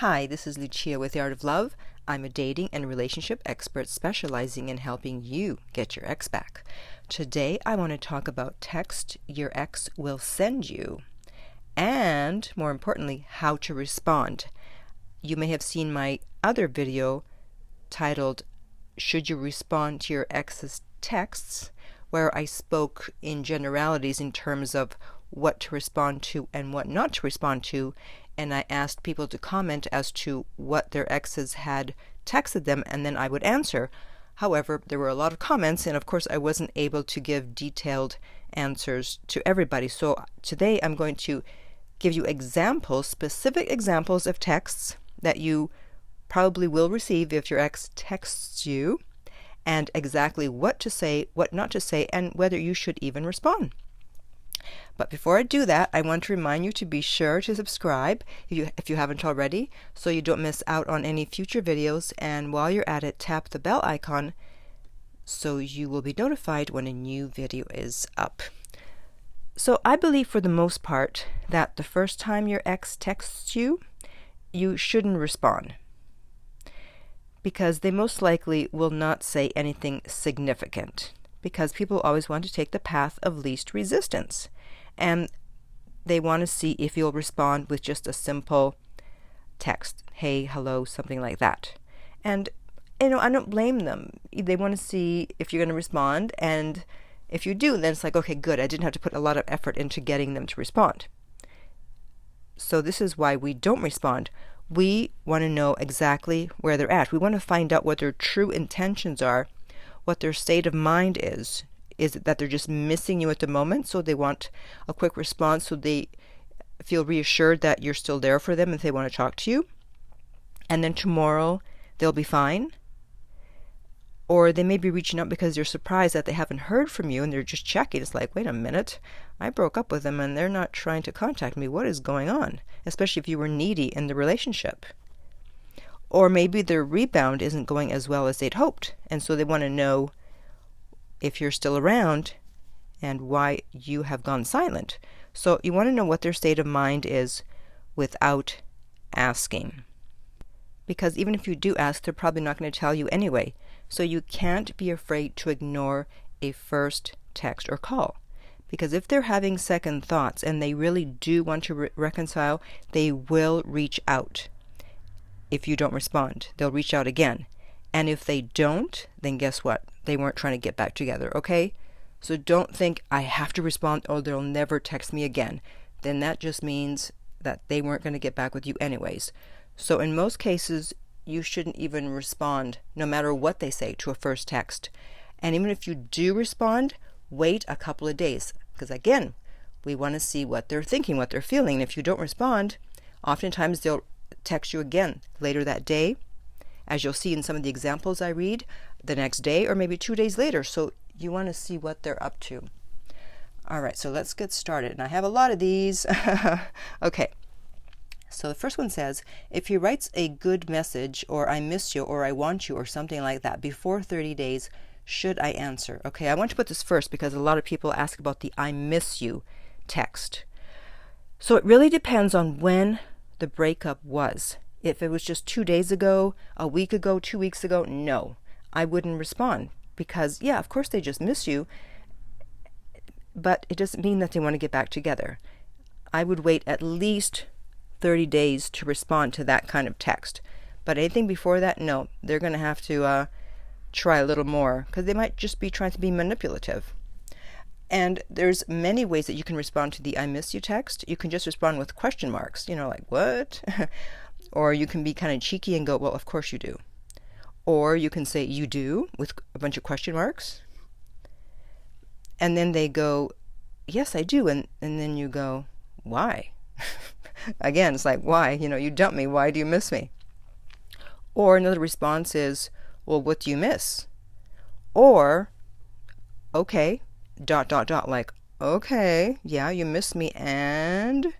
Hi, this is Lucia with The Art of Love. I'm a dating and relationship expert specializing in helping you get your ex back. Today I want to talk about text your ex will send you and, more importantly, how to respond. You may have seen my other video titled, Should You Respond to Your Ex's Texts?, where I spoke in generalities in terms of what to respond to and what not to respond to, and I asked people to comment as to what their exes had texted them, and then I would answer. However, there were a lot of comments, and of course I wasn't able to give detailed answers to everybody. So today I'm going to give you examples, specific examples of texts that you probably will receive if your ex texts you, and exactly what to say, what not to say, and whether you should even respond. But before I do that, I want to remind you to be sure to subscribe if you haven't already, so you don't miss out on any future videos. And while you're at it, tap the bell icon so you will be notified when a new video is up. So I believe for the most part that the first time your ex texts you, you shouldn't respond, because they most likely will not say anything significant, because people always want to take the path of least resistance, and they want to see if you'll respond with just a simple text, hey, hello, something like that. And I don't blame them. They want to see if you're going to respond, and if you do, then it's like, okay, good, I didn't have to put a lot of effort into getting them to respond. So this is why we don't respond. We want to know exactly where they're at. We want to find out what their true intentions are, what their state of mind is. Is it that they're just missing you at the moment, so they want a quick response, so they feel reassured that you're still there for them if they want to talk to you, and then tomorrow they'll be fine? Or they may be reaching out because they're surprised that they haven't heard from you, and they're just checking. It's like, wait a minute, I broke up with them and they're not trying to contact me. What is going on? Especially if you were needy in the relationship. Or maybe their rebound isn't going as well as they'd hoped, and so they want to know if you're still around and why you have gone silent. So you want to know what their state of mind is without asking. Because even if you do ask, they're probably not going to tell you anyway. So you can't be afraid to ignore a first text or call. Because if they're having second thoughts and they really do want to reconcile, they will reach out. If you don't respond, they'll reach out again. And if they don't, then guess what? They weren't trying to get back together, okay? So don't think, I have to respond or they'll never text me again. Then that just means that they weren't going to get back with you anyways. So in most cases, you shouldn't even respond, no matter what they say, to a first text. And even if you do respond, wait a couple of days. Because again, we want to see what they're thinking, what they're feeling. And if you don't respond, oftentimes they'll text you again later that day, as you'll see in some of the examples I read, the next day or maybe 2 days later. So you want to see what they're up to. All right, so let's get started. And I have a lot of these. Okay. So the first one says, if he writes a good message, or I miss you, or I want you, or something like that before 30 days, should I answer? Okay, I want to put this first because a lot of people ask about the I miss you text. So it really depends on when the breakup was. If it was just 2 days ago, a week ago, 2 weeks ago, no, I wouldn't respond, because yeah, of course they just miss you, but it doesn't mean that they want to get back together. I would wait at least 30 days to respond to that kind of text. But anything before that, no, they're going to have to try a little more, because they might just be trying to be manipulative. And there's many ways that you can respond to the I miss you text. You can just respond with question marks, like, what? Or you can be kind of cheeky and go, well, of course you do. Or you can say, you do, with a bunch of question marks. And then they go, yes, I do. And then you go, why? Again, it's like, why? You dumped me. Why do you miss me? Or another response is, well, what do you miss? Or, okay, ... like, okay, yeah, you miss me, and...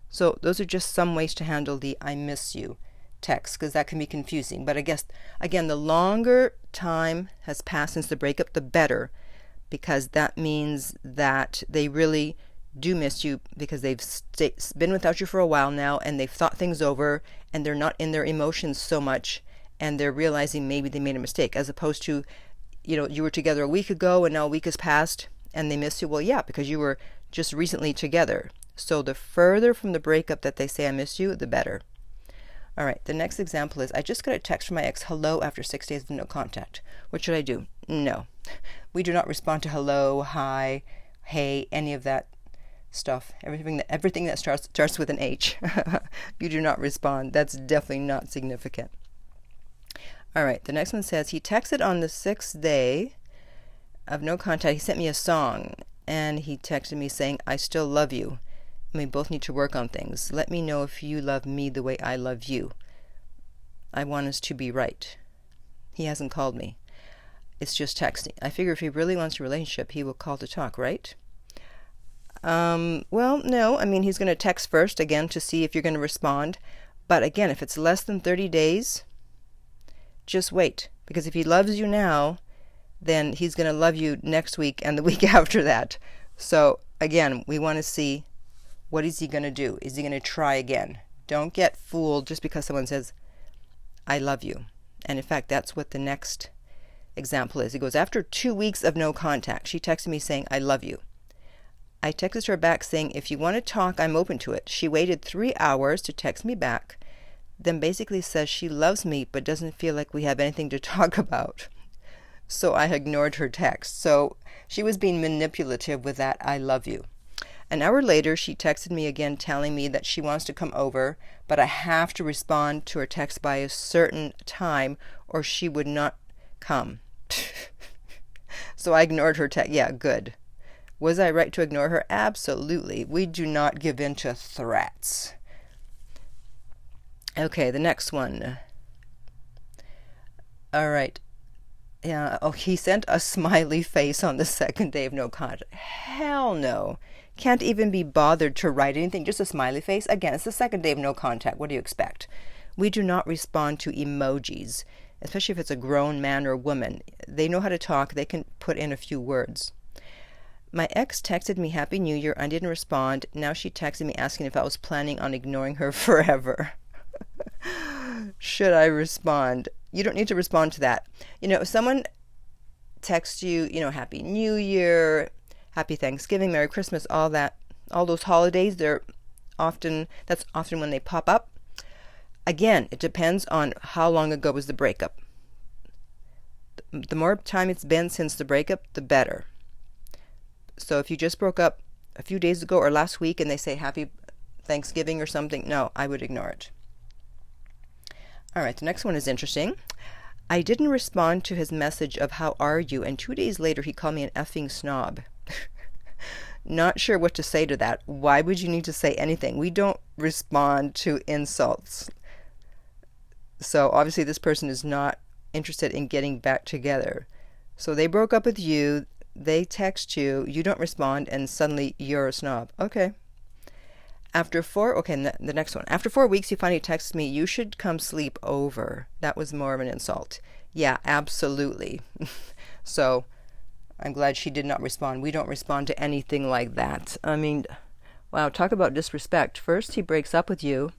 So those are just some ways to handle the I miss you text, because that can be confusing. But I guess, again, the longer time has passed since the breakup, the better, because that means that they really do miss you because they've been without you for a while now, and they've thought things over, and they're not in their emotions so much, and they're realizing maybe they made a mistake, as opposed to, you were together a week ago and now a week has passed and they miss you. Well, yeah, because you were just recently together. So the further from the breakup that they say I miss you, the better. All right, the next example is, I just got a text from my ex, hello, after 6 days of no contact. What should I do? No. We do not respond to hello, hi, hey, any of that stuff. Everything that starts with an H. You do not respond. That's definitely not significant. All right, the next one says, he texted on the 6th day of no contact. He sent me a song, and he texted me saying, I still love you. We both need to work on things. Let me know if you love me the way I love you. I want us to be right. He hasn't called me. It's just texting. I figure if he really wants a relationship, he will call to talk, right? Well, no. I mean, he's going to text first, again, to see if you're going to respond. But again, if it's less than 30 days, just wait. Because if he loves you now, then he's going to love you next week and the week after that. So, again, we want to see, what is he going to do? Is he going to try again? Don't get fooled just because someone says, I love you. And in fact, that's what the next example is. He goes, after 2 weeks of no contact, she texted me saying, I love you. I texted her back saying, if you want to talk, I'm open to it. She waited 3 hours to text me back, then basically says she loves me but doesn't feel like we have anything to talk about. So I ignored her text. So she was being manipulative with that, I love you. An hour later, she texted me again telling me that she wants to come over, but I have to respond to her text by a certain time or she would not come. So I ignored her text. Yeah, good. Was I right to ignore her? Absolutely. We do not give in to threats. Okay, the next one. All right. Yeah. Oh, he sent a smiley face on the 2nd day of no contact. Hell no. Can't even be bothered to write anything, just a smiley face. Again, it's the 2nd day of no contact. What do you expect? We do not respond to emojis, especially if it's a grown man or woman. They know how to talk. They can put in a few words. My ex texted me Happy New Year. I didn't respond. Now she texted me asking if I was planning on ignoring her forever. Should I respond? You don't need to respond to that. If someone texts you, Happy New Year, Happy Thanksgiving, Merry Christmas, all that, all those holidays, that's often when they pop up. Again, it depends on how long ago was the breakup. The more time it's been since the breakup, the better. So if you just broke up a few days ago or last week and they say Happy Thanksgiving or something, no, I would ignore it. All right, the next one is interesting. I didn't respond to his message of how are you, and 2 days later he called me an effing snob. Not sure what to say to that. Why would you need to say anything? We don't respond to insults. So obviously this person is not interested in getting back together. So they broke up with you, they text you, you don't respond, and suddenly you're a snob. Okay. The next one. After 4 weeks, he finally texted me, you should come sleep over. That was more of an insult. Yeah, absolutely. So I'm glad she did not respond. We don't respond to anything like that. I mean, wow, talk about disrespect. First, he breaks up with you,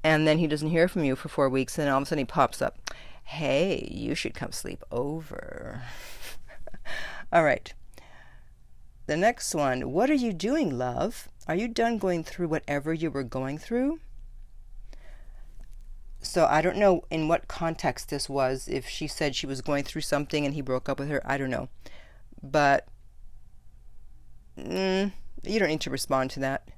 and then he doesn't hear from you for 4 weeks, and all of a sudden he pops up. Hey, you should come sleep over. All right. The next one. What are you doing, love? Are you done going through whatever you were going through? So I don't know in what context this was. If she said she was going through something and he broke up with her, I don't know. But you don't need to respond to that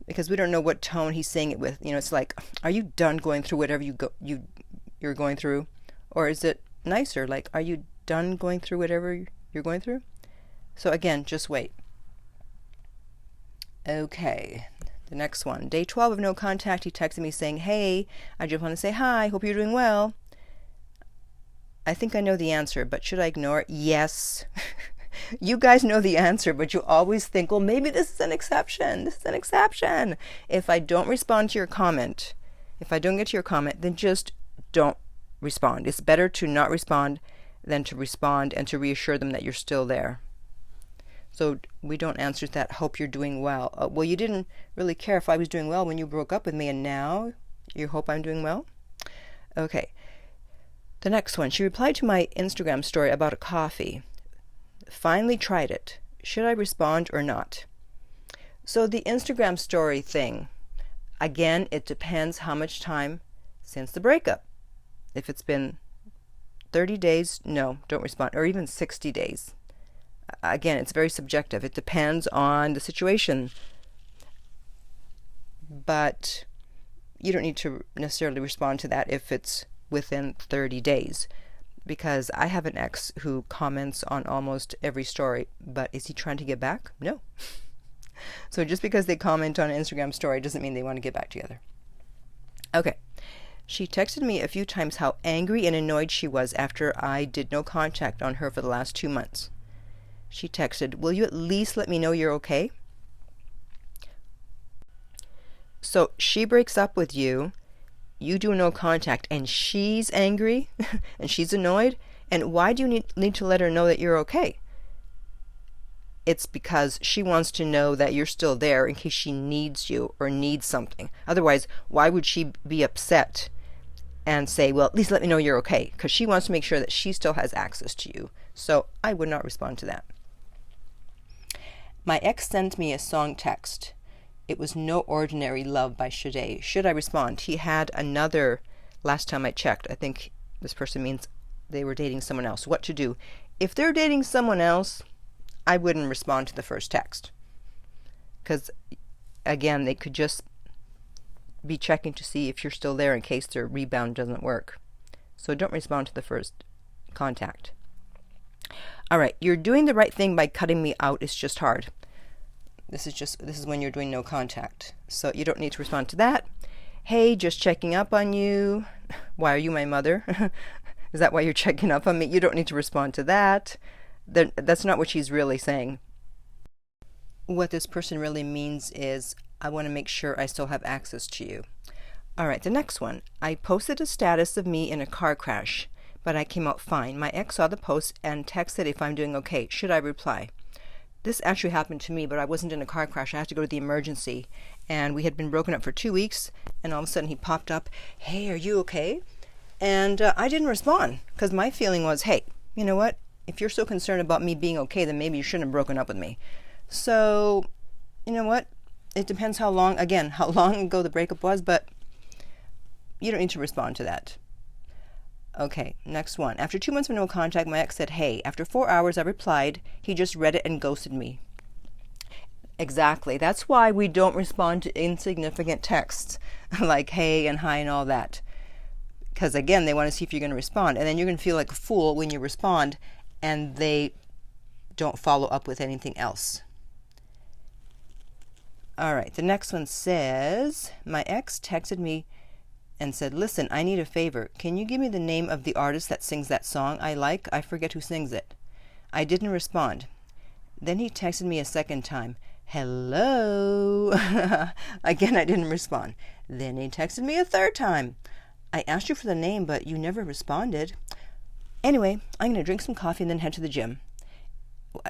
because we don't know what tone he's saying it with. It's like, are you done going through whatever you're going through? Or is it nicer? Like, are you done going through whatever you're going through? So again, just wait. Okay, the next one. Day 12 of no contact, he texted me saying, hey, I just want to say hi, hope you're doing well. I think I know the answer, but should I ignore it? Yes. You guys know the answer, but you always think, well, maybe this is an exception. This is an exception. If I don't respond to your comment, if I don't get to your comment, then just don't respond. It's better to not respond than to respond and to reassure them that you're still there. So we don't answer that, hope you're doing well. Well, you didn't really care if I was doing well when you broke up with me, and now you hope I'm doing well? Okay. The next one. She replied to my Instagram story about a coffee. Finally tried it. Should I respond or not? So the Instagram story thing, again, it depends how much time since the breakup. If it's been 30 days, no, don't respond, or even 60 days. Again, it's very subjective. It depends on the situation. But you don't need to necessarily respond to that if it's within 30 days. Because I have an ex who comments on almost every story, but is he trying to get back? No. So just because they comment on an Instagram story doesn't mean they want to get back together. Okay. She texted me a few times how angry and annoyed she was after I did no contact on her for the last 2 months. She texted, "Will you at least let me know you're okay?" So she breaks up with you, you do no contact, and she's angry and she's annoyed. And why do you need to let her know that you're okay? It's because she wants to know that you're still there in case she needs you or needs something. Otherwise, why would she be upset and say, well, at least let me know you're okay? Because she wants to make sure that she still has access to you. So I would not respond to that. My ex sent me a song text. It was No Ordinary Love by Sade. Should I respond? He had another, last time I checked, I think this person means they were dating someone else. What to do? If they're dating someone else, I wouldn't respond to the first text. Because, again, they could just be checking to see if you're still there in case their rebound doesn't work. So don't respond to the first contact. All right, you're doing the right thing by cutting me out. It's just hard. This is when you're doing no contact. So you don't need to respond to that. Hey, just checking up on you. Why are you my mother? Is that why you're checking up on me? You don't need to respond to that. That's not what she's really saying. What this person really means is, I want to make sure I still have access to you. All right, the next one. I posted a status of me in a car crash, but I came out fine. My ex saw the post and texted if I'm doing okay. Should I reply? This actually happened to me, but I wasn't in a car crash. I had to go to the emergency, and we had been broken up for 2 weeks, and all of a sudden he popped up, hey, are you okay? And I didn't respond, because my feeling was, hey, you know what? If you're so concerned about me being okay, then maybe you shouldn't have broken up with me. So, you know what? It depends how long ago the breakup was, but you don't need to respond to that. Okay, next one. After 2 months of no contact, my ex said, hey. After 4 hours, I replied. He just read it and ghosted me. Exactly. That's why we don't respond to insignificant texts like hey and hi and all that. Because, again, they want to see if you're going to respond. And then you're going to feel like a fool when you respond and they don't follow up with anything else. All right, the next one says, my ex texted me and said, listen, I need a favor. Can you give me the name of the artist that sings that song I like? I forget who sings it. I didn't respond. Then he texted me a second time. Hello. Again, I didn't respond. Then he texted me a third time. I asked you for the name, but you never responded. Anyway, I'm going to drink some coffee and then head to the gym.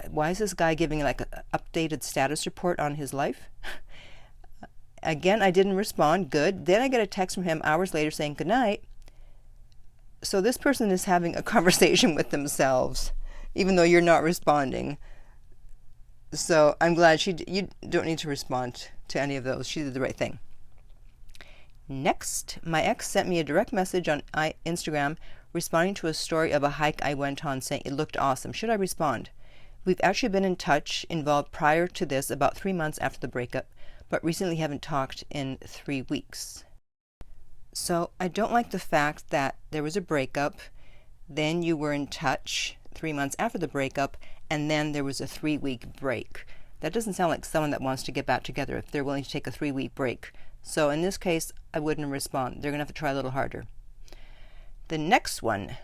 Why is this guy giving like an updated status report on his life? Again, I didn't respond. Good. Then I get a text from him hours later saying good night. So this person is having a conversation with themselves, even though you're not responding. So I'm glad you don't need to respond to any of those. She did the right thing. Next, my ex sent me a direct message on Instagram responding to a story of a hike I went on saying it looked awesome. Should I respond? We've actually been in touch, involved prior to this, about 3 months after the breakup, but recently haven't talked in 3 weeks. So I don't like the fact that there was a breakup, then you were in touch 3 months after the breakup, and then there was a 3-week break. That doesn't sound like someone that wants to get back together if they're willing to take a 3-week break. So in this case, I wouldn't respond. They're going to have to try a little harder. The next one.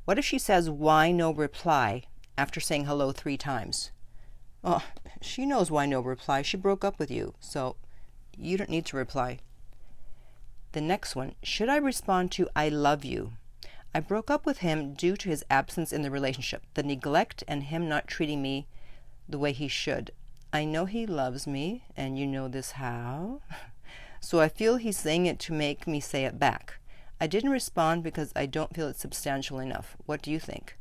What if she says, why no reply, after saying hello 3 times? Well, she knows why no reply. She broke up with you, so you don't need to reply. The next one. Should I respond to I love you? I broke up with him due to his absence in the relationship, the neglect, and him not treating me the way he should. I know he loves me, and you know this how. So I feel he's saying it to make me say it back. I didn't respond because I don't feel it's substantial enough. What do you think?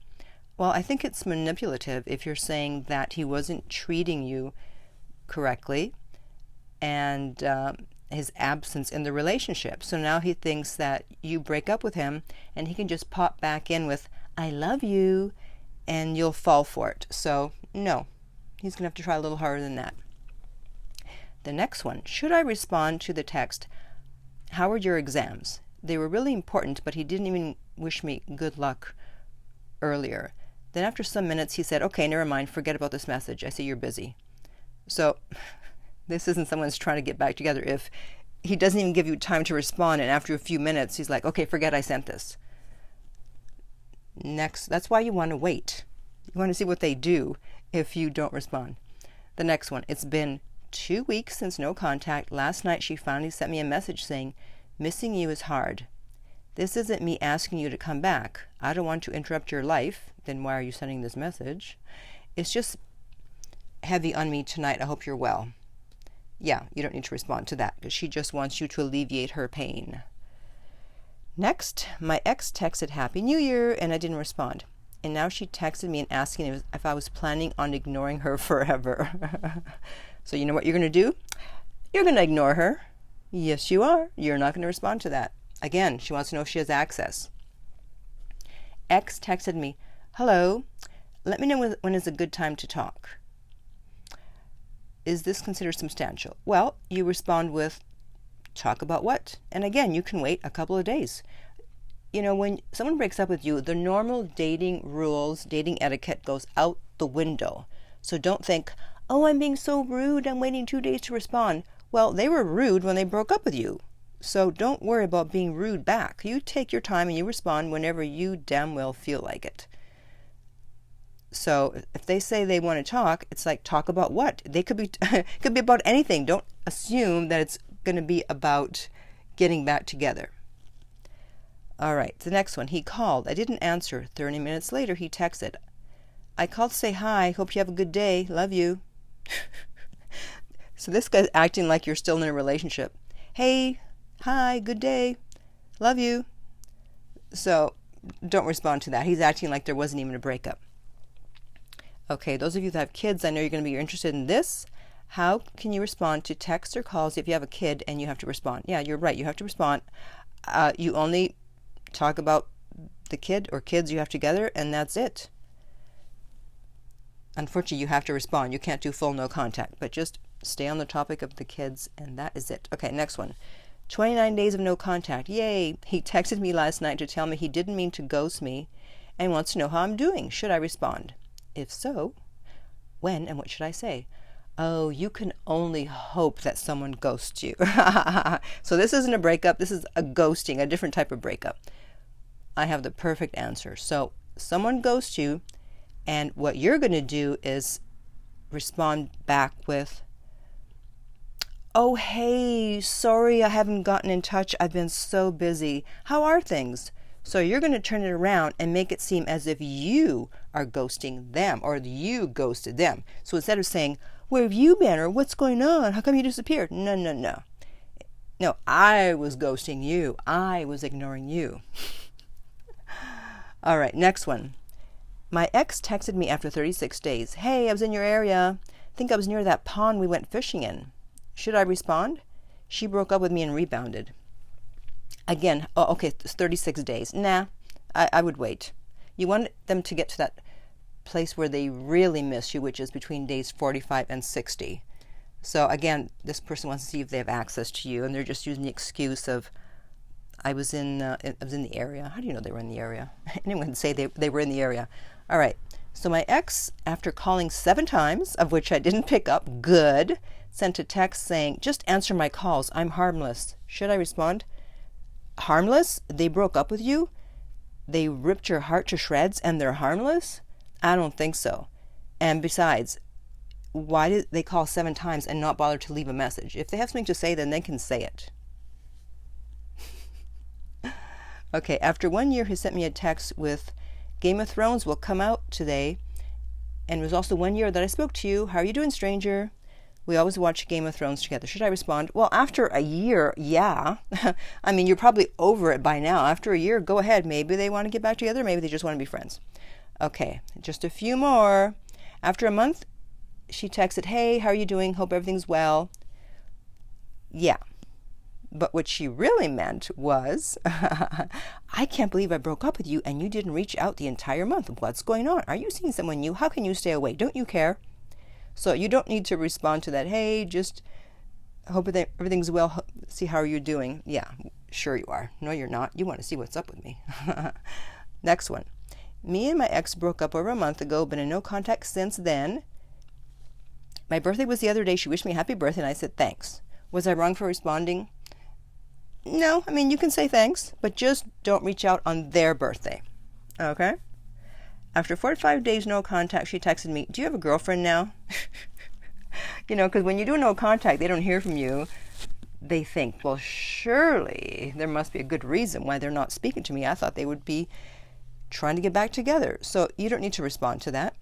Well, I think it's manipulative if you're saying that he wasn't treating you correctly and his absence in the relationship. So now he thinks that you break up with him and he can just pop back in with, I love you, and you'll fall for it. So no, he's going to have to try a little harder than that. The next one, should I respond to the text, how are your exams? They were really important, but he didn't even wish me good luck earlier. Then after some minutes, he said, okay, never mind, forget about this message. I see you're busy. So this isn't someone's trying to get back together. If he doesn't even give you time to respond, and after a few minutes, he's like, okay, forget I sent this. Next, that's why you want to wait. You want to see what they do if you don't respond. The next one, it's been 2 weeks since no contact. Last night, she finally sent me a message saying, missing you is hard. This isn't me asking you to come back. I don't want to interrupt your life. Then why are you sending this message? It's just heavy on me tonight. I hope you're well. Yeah, you don't need to respond to that because she just wants you to alleviate her pain. Next, my ex texted Happy New Year and I didn't respond. And now she texted me and asking if I was planning on ignoring her forever. So you know what you're going to do? You're going to ignore her. Yes, you are. You're not going to respond to that. Again, she wants to know if she has access. Ex texted me, hello, let me know when is a good time to talk. Is this considered substantial? Well, you respond with, talk about what? And again, you can wait a couple of days. You know, when someone breaks up with you, the normal dating rules, dating etiquette goes out the window. So don't think, oh, I'm being so rude, I'm waiting 2 days to respond. Well, they were rude when they broke up with you. So don't worry about being rude back. You take your time and you respond whenever you damn well feel like it. So if they say they want to talk, it's like, talk about what? They could be could be about anything. Don't assume that it's going to be about getting back together. All right, the next one. He called. I didn't answer. 30 minutes later, he texted. I called to say hi. Hope you have a good day. Love you. So this guy's acting like you're still in a relationship. Hey, hi, good day. Love you. So don't respond to that. He's acting like there wasn't even a breakup. Okay, those of you that have kids, I know you're going to be interested in this. How can you respond to texts or calls if you have a kid and you have to respond? Yeah, you're right. You have to respond. You only talk about the kid or kids you have together, and that's it. Unfortunately, you have to respond. You can't do full no contact, but just stay on the topic of the kids, and that is it. Okay, next one. 29 days of no contact. Yay! He texted me last night to tell me he didn't mean to ghost me and wants to know how I'm doing. Should I respond? If so, when and what should I say? Oh, you can only hope that someone ghosts you. So this isn't a breakup. This is a ghosting, a different type of breakup. I have the perfect answer. So someone ghosts you, and what you're going to do is respond back with, oh, hey, sorry I haven't gotten in touch. I've been so busy. How are things? So you're going to turn it around and make it seem as if you are ghosting them or you ghosted them. So instead of saying, where have you been, or what's going on? How come you disappeared? No. No, I was ghosting you. I was ignoring you. All right, next one. My ex texted me after 36 days. Hey, I was in your area. Think I was near that pond we went fishing in. Should I respond? She broke up with me and rebounded. Again, okay, it's 36 days. Nah, I would wait. You want them to get to that place where they really miss you, which is between days 45 and 60. So again, this person wants to see if they have access to you, and they're just using the excuse of, I was in the area. How do you know they were in the area? Anyone can say they were in the area. All right. So my ex, after calling 7 times, of which I didn't pick up, good, sent a text saying, just answer my calls. I'm harmless. Should I respond? Harmless? They broke up with you? They ripped your heart to shreds and they're harmless? I don't think so. And besides, why did they call 7 times and not bother to leave a message? If they have something to say, then they can say it. Okay, after 1 year, he sent me a text with, Game of Thrones will come out today, And it was also 1 year that I spoke to you. How are you doing, stranger? We always watch Game of Thrones together. Should I respond? Well, after a year, yeah. I mean, you're probably over it by now. After a year, go ahead. Maybe they want to get back together. Maybe they just want to be friends. Okay, just a few more. After a month, she texted, hey, how are you doing? Hope everything's well. Yeah. But what she really meant was, I can't believe I broke up with you and you didn't reach out the entire month. What's going on? Are you seeing someone new? How can you stay away? Don't you care? So you don't need to respond to that. Hey, just hope that everything's well. See how you're doing. Yeah, sure you are. No, you're not. You want to see what's up with me. Next one. Me and my ex broke up over a month ago, been in no contact since then. My birthday was the other day. She wished me happy birthday and I said thanks. Was I wrong for responding? No, I mean, you can say thanks, but just don't reach out on their birthday. Okay? After 45 days, no contact, she texted me, do you have a girlfriend now? Because when you do no contact, they don't hear from you. They think, well, surely there must be a good reason why they're not speaking to me. I thought they would be trying to get back together. So you don't need to respond to that.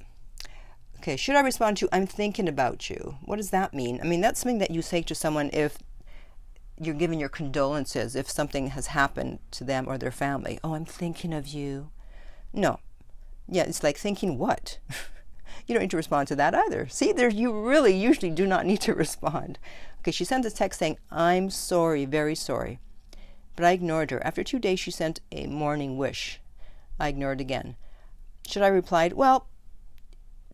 Okay, should I respond to, I'm thinking about you? What does that mean? I mean, that's something that you say to someone if you're giving your condolences, if something has happened to them or their family. Oh, I'm thinking of you. No. Yeah, it's like thinking what? You don't need to respond to that either. See, you really usually do not need to respond. Okay, she sent a text saying, I'm sorry, very sorry. But I ignored her. After 2 days, she sent a morning wish. I ignored again. Should I reply? Well,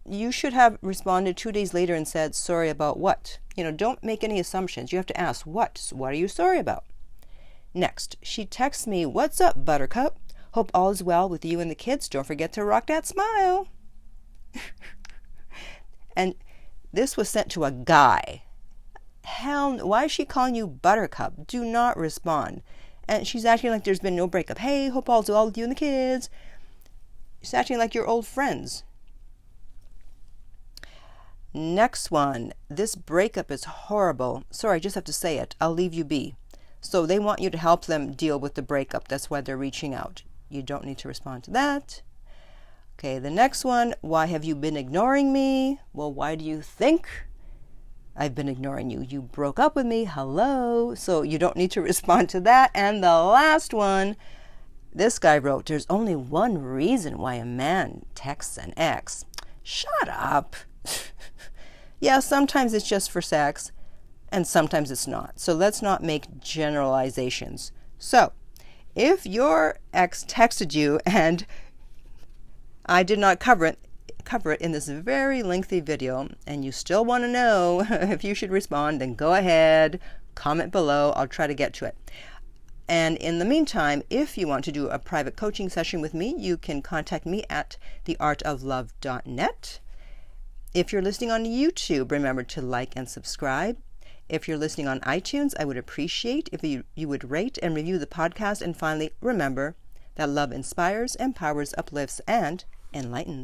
you should have responded 2 days later and said, sorry about what? Don't make any assumptions. You have to ask, what? What are you sorry about? Next, she texts me, what's up, Buttercup? Hope all is well with you and the kids. Don't forget to rock that smile. And this was sent to a guy. Hell, why is she calling you Buttercup? Do not respond. And she's acting like there's been no breakup. Hey, hope all's well with you and the kids. She's acting like you're old friends. Next one. This breakup is horrible. Sorry, I just have to say it. I'll leave you be. So they want you to help them deal with the breakup. That's why they're reaching out. You don't need to respond to that. Okay, the next one. Why have you been ignoring me? Well, why do you think I've been ignoring you? You broke up with me. Hello. So you don't need to respond to that. And the last one. This guy wrote, there's only one reason why a man texts an ex. Shut up. Yeah, sometimes it's just for sex, and sometimes it's not. So let's not make generalizations. So, if your ex texted you and I did not cover it in this very lengthy video, and you still want to know if you should respond, then go ahead, comment below. I'll try to get to it. And in the meantime, if you want to do a private coaching session with me, you can contact me at theartoflove.net. If you're listening on YouTube, remember to like and subscribe. If you're listening on iTunes, I would appreciate if you would rate and review the podcast. And finally, remember that love inspires, empowers, uplifts, and enlightens.